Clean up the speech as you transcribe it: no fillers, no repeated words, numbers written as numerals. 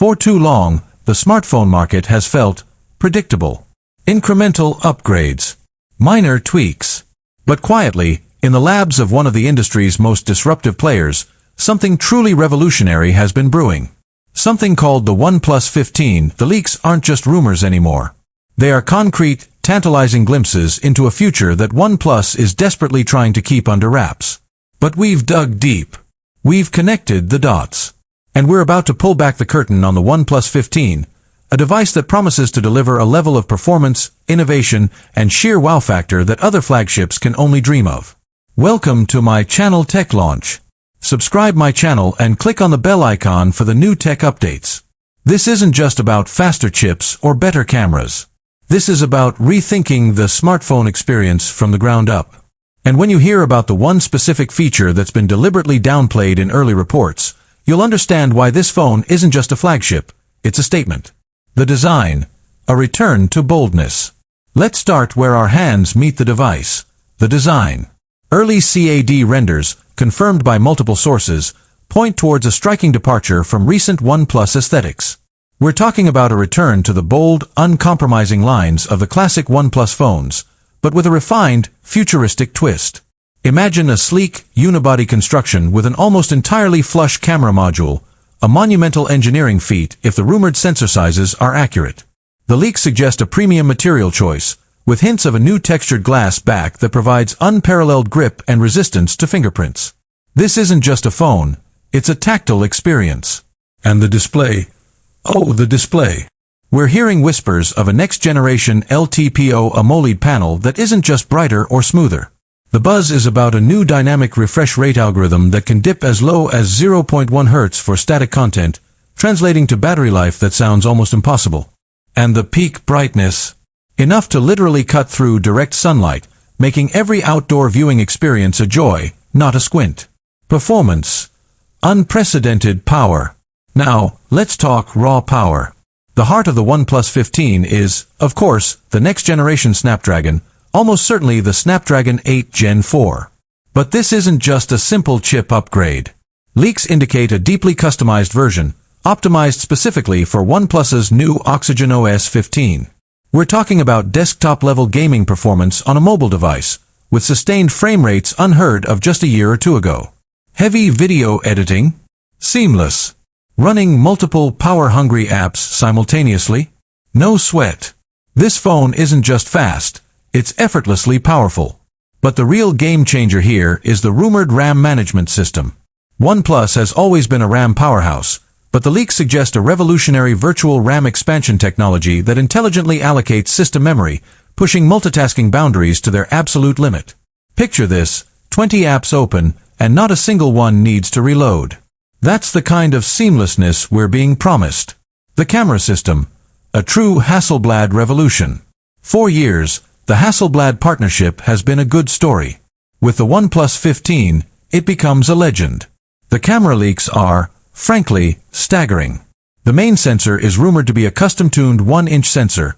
For too long, the smartphone market has felt predictable. Incremental upgrades, minor tweaks. But quietly, in the labs of one of the industry's most disruptive players, something truly revolutionary has been brewing. Something called the OnePlus 15. The leaks aren't just rumors anymore. They are concrete, tantalizing glimpses into a future that OnePlus is desperately trying to keep under wraps. But we've dug deep. We've connected the dots. And we're about to pull back the curtain on the OnePlus 15, a device that promises to deliver a level of performance, innovation, and sheer wow factor that other flagships can only dream of. Welcome to my channel Tech Launch. Subscribe my channel and click on the bell icon for the new tech updates. This isn't just about faster chips or better cameras. This is about rethinking the smartphone experience from the ground up. And when you hear about the one specific feature that's been deliberately downplayed in early reports, you'll understand why this phone isn't just a flagship, it's a statement. The design, a return to boldness. Let's start where our hands meet the device, the design. Early CAD renders, confirmed by multiple sources, point towards a striking departure from recent OnePlus aesthetics. We're talking about a return to the bold, uncompromising lines of the classic OnePlus phones, but with a refined, futuristic twist. Imagine a sleek, unibody construction with an almost entirely flush camera module, a monumental engineering feat if the rumored sensor sizes are accurate. The leaks suggest a premium material choice, with hints of a new textured glass back that provides unparalleled grip and resistance to fingerprints. This isn't just a phone, it's a tactile experience. And the display. Oh, the display. We're hearing whispers of a next-generation LTPO AMOLED panel that isn't just brighter or smoother. The buzz is about a new dynamic refresh rate algorithm that can dip as low as 0.1 Hz for static content, translating to battery life that sounds almost impossible. And the peak brightness. Enough to literally cut through direct sunlight, making every outdoor viewing experience a joy, not a squint. Performance. Unprecedented power. Now, let's talk raw power. The heart of the OnePlus 15 is, of course, the next-generation Snapdragon, almost certainly the Snapdragon 8 Gen 4. But this isn't just a simple chip upgrade. Leaks indicate a deeply customized version, optimized specifically for OnePlus's new Oxygen OS 15. We're talking about desktop-level gaming performance on a mobile device, with sustained frame rates unheard of just a year or two ago. Heavy video editing? Seamless. Running multiple power-hungry apps simultaneously? No sweat. This phone isn't just fast, it's effortlessly powerful. But the real game-changer here is the rumored RAM management system. OnePlus has always been a RAM powerhouse, but the leaks suggest a revolutionary virtual RAM expansion technology that intelligently allocates system memory, pushing multitasking boundaries to their absolute limit. Picture this, 20 apps open, and not a single one needs to reload. That's the kind of seamlessness we're being promised. The camera system, a true Hasselblad revolution. For years, the Hasselblad partnership has been a good story. With the OnePlus 15, it becomes a legend. The camera leaks are, frankly, staggering. The main sensor is rumored to be a custom-tuned 1-inch sensor,